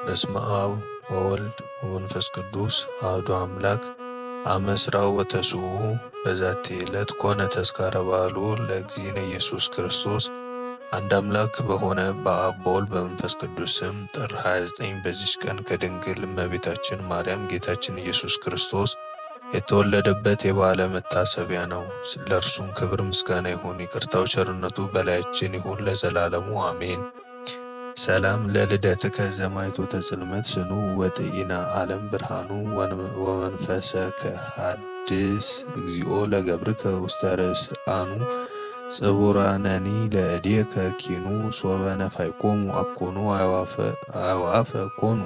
በስመ አብ ወወልድ ወመንፈስ ቅዱስ አሐዱ አምላክ አመ ዕስራው ወተስዑ በዛቲ ዕለት ኮነ ተስካረ በዓሉ ለእግዚእነ ኢየሱስ ክርስቶስ። አንድ አምላክ በሆነ በአብ በወልድ በመንፈስ ቅዱስ ስም ጥር 29 በዚች ቀን ከድንግል እመቤታችን ማርያም ጌታችን ኢየሱስ ክርስቶስ የተወለደበት የበዓለ መታሰቢያ ነው። ለእርሱም ክብር ምስጋና ይሁን፣ ይቅርታው ቸርነቱ በላያችን ይሁን ለዘላለሙ አሜን። ሰላም ለልደትከ ዘማይቶተ ጽልመት ስኑ ወጥኢነ ዓለም ብርሃኑ ወመንፈሰከ ሐድስ እግዚኦ ለገብርከ ውስተ ርእሳኑ ጽቡራነኒ ለእዴከ ኪኑ ሶበ ነፋይኮሙ አኮኑ አዕዋፈ ኮኑ።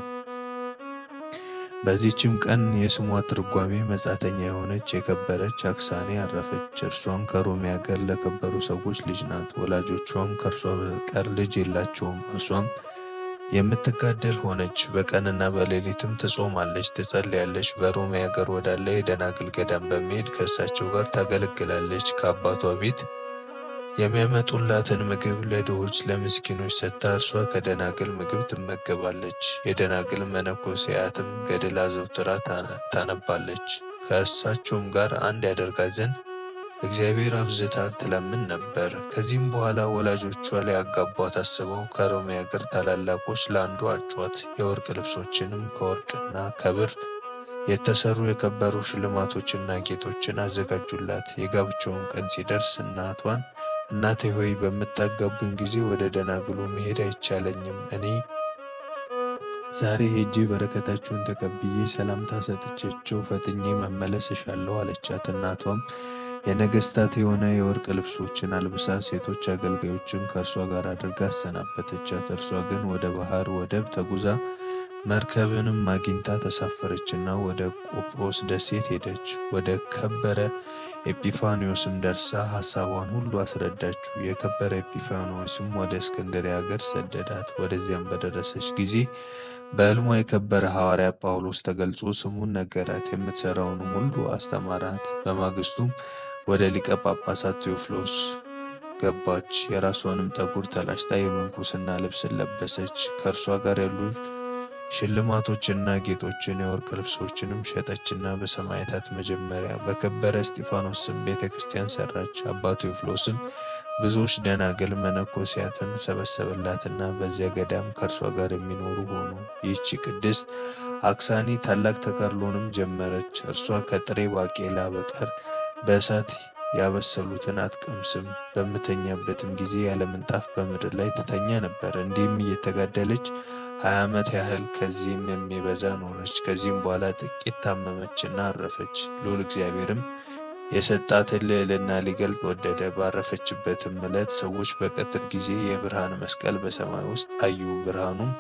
በዚህችም ቀን የስሟ ትርጓሜ መጻተኛ የሆነች የከበረች አክሳኔ አረፈች። እርሷም ከሮሜ አገር ለከበሩ ሰዎች ልጅ ናት። ወላጆቿም ከእርሷ በቀር ልጅ የላቸውም። እርሷም የምትጋደል ሆነች። በቀንና በሌሊትም ትጾማለች፣ ትጸልያለች። በሮሜ አገር ወዳለ የደናግል ገዳም በመሄድ ከእሳቸው ጋር ታገለግላለች። ከአባቷ ቤት የሚያመጡላትን ምግብ ለድሆች ለምስኪኖች ሰጥታ እርሷ ከደናግል ምግብ ትመገባለች። የደናግል መነኮሳያትም ገድል አዘውትራ ታነባለች። ከእርሳቸውም ጋር አንድ ያደርጋት ዘንድ እግዚአብሔር አብዝታ ትለምን ነበር። ከዚህም በኋላ ወላጆቿ ሊያጋቧት አስበው ከሮሜ አገር ታላላቆች ለአንዱ አጯት። የወርቅ ልብሶችንም ከወርቅና ከብር የተሰሩ የከበሩ ሽልማቶችና ጌጦችን አዘጋጁላት። የጋብቻውን ቀን ሲደርስ እናቴ ሆይ በምታጋቡኝ ጊዜ ወደ ደናግሉ መሄድ አይቻለኝም። እኔ ዛሬ ሄጄ በረከታችሁን ተቀብዬ ሰላምታ ሰጥቼቸው ፈጥኜ መመለስ እሻለሁ አለቻት። እናቷም የነገሥታት የሆነ የወርቅ ልብሶችን አልብሳ ሴቶች አገልጋዮችን ከእርሷ ጋር አድርጋ አሰናበተቻት። እርሷ ግን ወደ ባህር ወደብ ተጉዛ መርከብንም አግኝታ ተሳፈረችና ወደ ቆጵሮስ ደሴት ሄደች። ወደ ከበረ ኤጲፋንዮስም ደርሳ ሐሳቧን ሁሉ አስረዳችው። የከበረ ኤጲፋንዮስም ወደ እስክንድርያ አገር ሰደዳት። ወደዚያም በደረሰች ጊዜ በሕልሟ የከበረ ሐዋርያ ጳውሎስ ተገልጾ ስሙን ነገራት። የምትሠራውንም ሁሉ አስተማራት። በማግስቱም ወደ ሊቀ ጳጳሳት ቴዎፍሎስ ገባች። የራሷንም ጠጉር ተላጭታ የምንኩስና ልብስን ለበሰች። ከእርሷ ጋር ያሉ ሽልማቶችና ጌጦችን የወርቅ ልብሶችንም ሸጠችና በሰማዕታት መጀመሪያ በከበረ እስጢፋኖስ ስም ቤተ ክርስቲያን ሠራች። አባ ቴዎፍሎስም ብዙዎች ደናግል መነኮሳያትን ሰበሰበላትና በዚያ ገዳም ከእርሷ ጋር የሚኖሩ ሆኑ። ይህች ቅድስት አክሳኒ ታላቅ ተጋድሎንም ጀመረች። እርሷ ከጥሬ ባቄላ በቀር በእሳት ያበሰሉትን አትቀምስም። በምተኛበትም ጊዜ ያለ ምንጣፍ በምድር ላይ ትተኛ ነበር። እንዲህም እየተጋደለች 20 ዓመት ያህል ከዚህም የሚበዛ ኖረች። ከዚህም በኋላ ጥቂት ታመመችና አረፈች። ልዑል እግዚአብሔርም የሰጣትን ልዕልና ሊገልጥ ወደደ። ባረፈችበትም ዕለት ሰዎች በቀትር ጊዜ የብርሃን መስቀል በሰማይ ውስጥ አዩ። ብርሃኑም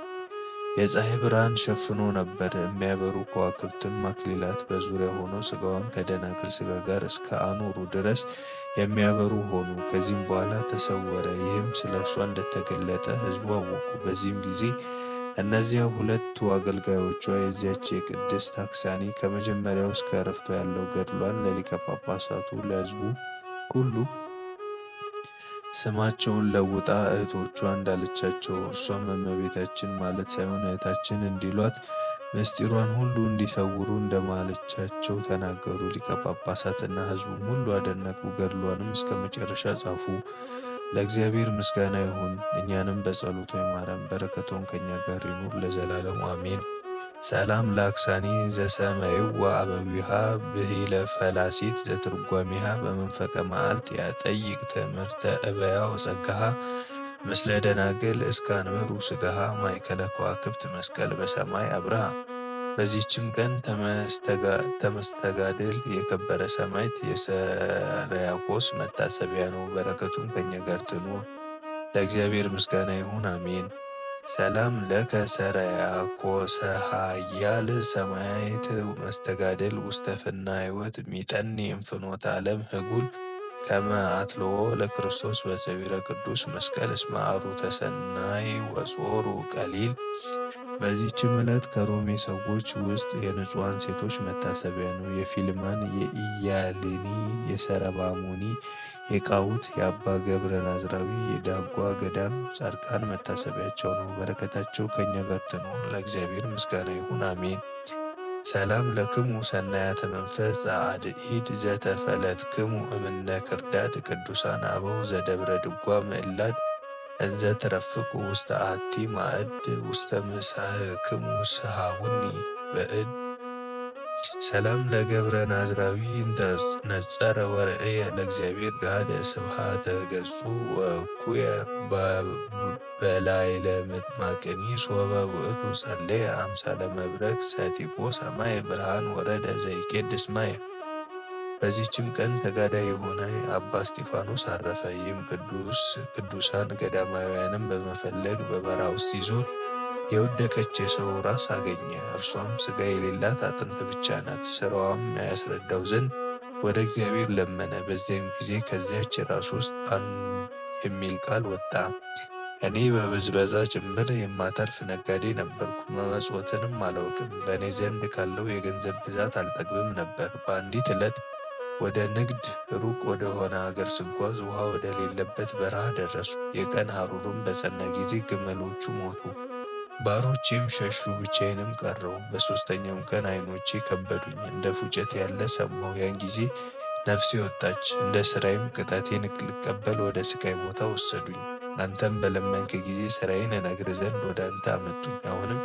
የፀሐይ ብርሃን ሸፍኖ ነበር። የሚያበሩ ከዋክብትም አክሊላት በዙሪያ ሆነው ሥጋዋን ከደናግል ሥጋ ጋር እስከ አኖሩ ድረስ የሚያበሩ ሆኑ። ከዚህም በኋላ ተሰወረ። ይህም ስለ እርሷ እንደተገለጠ ሕዝቡ አወቁ። በዚህም ጊዜ እነዚያ ሁለቱ አገልጋዮቿ የዚያች የቅድስት አክሳኒ ከመጀመሪያው እስከ ዕረፍቷ ያለው ገድሏን ለሊቀ ጳጳሳቱ ለሕዝቡ ሁሉ ስማቸውን ለውጣ እህቶቿ እንዳለቻቸው እርሷም እመቤታችን ማለት ሳይሆን እህታችን እንዲሏት ምስጢሯን ሁሉ እንዲሰውሩ እንደማለቻቸው ተናገሩ። ሊቀ ጳጳሳትና ሕዝቡም ሁሉ አደነቁ። ገድሏንም እስከ መጨረሻ ጻፉ። ለእግዚአብሔር ምስጋና ይሁን፣ እኛንም በጸሎቱ ይማረን፣ በረከቱም ከእኛ ጋር ይኑር ለዘላለሙ አሜን። ሰላም ለአክሳኒ ዘሰመይዋ አበዊሃ ብሂለ ፈላሲት ዘትርጓሚሃ በመንፈቀ መዓልት ያጠይቅ ትምህርተ እበያ ወጸጋሃ ምስለ ደናግል እስከ አንበሩ ሥጋሃ ማእከለ ከዋክብት መስቀል በሰማይ አብርሃ። በዚህችም ቀን ተመስተጋድል የከበረ ሰማዕት የሰረያኮስ መታሰቢያ ነው። በረከቱም ከእኛ ጋር ትኑር ለእግዚአብሔር ምስጋና ይሁን አሜን። ሰላም ለከ ሰረያኮሰ ኃያል ሰማዕት መስተጋድል ውስተ ፍና ሕይወት ሚጠኒ እንፍኖተ ዓለም ህጉል ከመ አትልዎ ለክርስቶስ በሰቢረ ቅዱስ መስቀል እስመ አሩ ተሰናይ ወጾሩ ቀሊል። በዚህችም ዕለት ከሮሜ ሰዎች ውስጥ የንጹሐን ሴቶች መታሰቢያ ነው። የፊልማን፣ የኢያሌኒ፣ የሰረባሞኒ፣ የቃውት፣ የአባ ገብረ ናዝራዊ፣ የዳጓ ገዳም ጻድቃን መታሰቢያቸው ነው። በረከታቸው ከእኛ ጋር ትኑር። ለእግዚአብሔር ምስጋና ይሁን፣ አሜን። ሰላም ለክሙ ሰናያተ መንፈስ ጸአድኢድ ዘተፈለጥክሙ እምነ ክርዳድ ቅዱሳን አበው ዘደብረ ድጓ ምዕላድ እንዘ ትረፍቁ ውስተ አሐቲ ማዕድ ውስተ ምሳሕክሙ ስሃቡኒ በእድ። ሰላም ለገብረ ናዝራዊ እንተ ነጸረ ወርእየ ለእግዚአብሔር ገሃደ ስብሐተ ገጹ ወእኩየ በላዕለ ምጥማቅኒ ሶበ ውእቱ ጸለየ አምሳለ መብረቅ ሰጢቆ ሰማይ ብርሃን ወረደ ዘይቄድስ ማየ። በዚህችም ቀን ተጋዳይ የሆነ አባ እስጢፋኖስ አረፈ። ይህም ቅዱሳን ገዳማውያንም በመፈለግ በበረሃ ውስጥ ሲዞር የወደቀች የሰው ራስ አገኘ። እርሷም ሥጋ የሌላት አጥንት ብቻ ናት። ሥራዋም ያስረዳው ዘንድ ወደ እግዚአብሔር ለመነ። በዚያም ጊዜ ከዚያች ራስ ውስጥ የሚል ቃል ወጣ። እኔ በብዝበዛ ጭምር የማተርፍ ነጋዴ ነበርኩ፣ መመጽወትንም አላውቅም። በእኔ ዘንድ ካለው የገንዘብ ብዛት አልጠግብም ነበር። በአንዲት ዕለት ወደ ንግድ ሩቅ ወደ ሆነ አገር ስጓዝ ውሃ ወደሌለበት በረሃ ደረሱ። የቀን ሐሩርም በጸና ጊዜ ግመሎቹ ሞቱ፣ ባሮቼም ሸሹ፣ ብቻዬንም ቀረው። በሦስተኛውም ቀን ዓይኖቼ ከበዱኝ፣ እንደ ፉጨት ያለ ሰማሁ። ያን ጊዜ ነፍሴ ወጣች። እንደ ሥራዬም ቅጣቴን ልቀበል ወደ ስቃይ ቦታ ወሰዱኝ። አንተም በለመንክ ጊዜ ሥራዬን እነግርህ ዘንድ ወደ አንተ አመጡኝ። አሁንም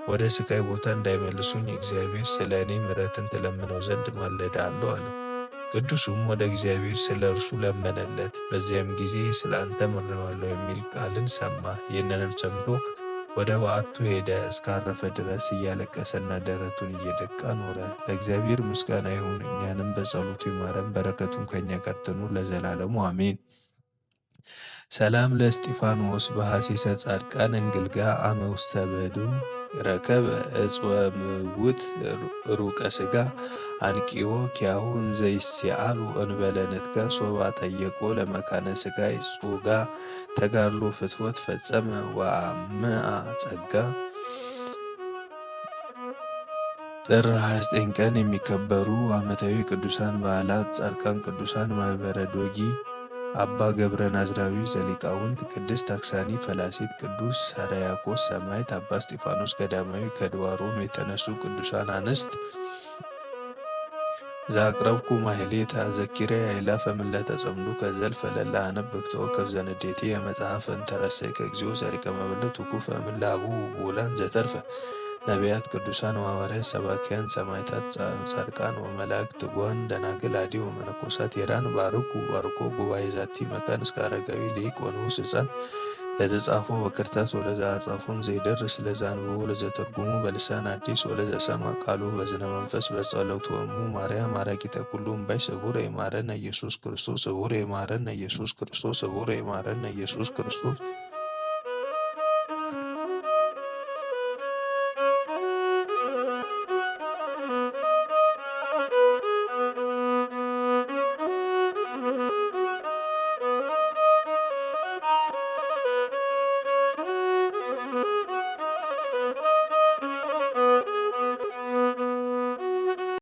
ወደ ስቃይ ቦታ እንዳይመልሱኝ እግዚአብሔር ስለ እኔ ምሕረትን ትለምነው ዘንድ ማልድሃለሁ አለው። ቅዱሱም ወደ እግዚአብሔር ስለ እርሱ ለመነለት። በዚያም ጊዜ ስለ አንተ ምሬዋለሁ የሚል ቃልን ሰማ። ይህንንም ሰምቶ ወደ በዓቱ ሄደ። እስካረፈ ድረስ እያለቀሰና ደረቱን እየደቃ ኖረ። ለእግዚአብሔር ምስጋና ይሁን፣ እኛንም በጸሎቱ ይማረን፣ በረከቱም ከእኛ ጋር ትኑር ለዘላለሙ አሜን። ሰላም ለእስጢፋኖስ በሐሲሰ ጻድቃን እንግልጋ አመ ውስተ በዱ ረከበ ዕፅወ ምውት ሩቀ ሥጋ አንቂዎ ኪያሁ እንዘ ይሴአሉ እንበለ ንትጋ ሶበ አጠየቆ ለመካነ ሥጋ ይጹጋ ተጋድሎ ፍትወት ፈጸመ ወአምአ ጸጋ። ጥር 29 ቀን የሚከበሩ ዓመታዊ ቅዱሳን በዓላት ጻድቃን ቅዱሳን ማኅበረ ዶጊ አባ ገብረ ናዝራዊ ዘሊቃውንት፣ ቅድስት አክሳኒ ፈላሴት፣ ቅዱስ ሕርያቆስ ሰማዕት፣ አባ እስጢፋኖስ ገዳማዊ። ከድዋሮም የተነሱ ቅዱሳን አንስት ዘአቅረብኩ ማሕሌተ አዘኪሬ አእላፈ እምዕለተ ጸምዱከ ዘልፈ ለላ አነብብ ተወከፍ ዘንዴቴ የመጽሐፈ እንተረሰይከ እግዚኦ ጸሪቀ መበለት ውኩፈ እምእለ አቡኡ ብኡላን ዘተርፈ ነቢያት ቅዱሳን ሐዋርያት ሰባክያን ሰማዕታት ጻድቃን ወመላእክት ትጉሃን ደናግል አድዮ ወመነኮሳት ሄራን ባርኩ ባርኮ ጉባኤ ዛቲ መካን እስከ አረጋዊ ሊቅ ወንዑስ ሕፃን ለዘጻፎ በክርታስ ወለዘ አጻፎን ዘይደርስ ለዘ አንብቦ ለዘተርጉሙ በልሳን አዲስ ወለዘ ሰማ ቃሉ በዝነ መንፈስ በጸሎቱ እሙ ማርያም አራቂተ ኩሉ እምባይ ስቡረ ይማረነ ኢየሱስ ክርስቶስ ስቡረ ይማረነ ኢየሱስ ክርስቶስ ስቡረ ይማረነ ኢየሱስ ክርስቶስ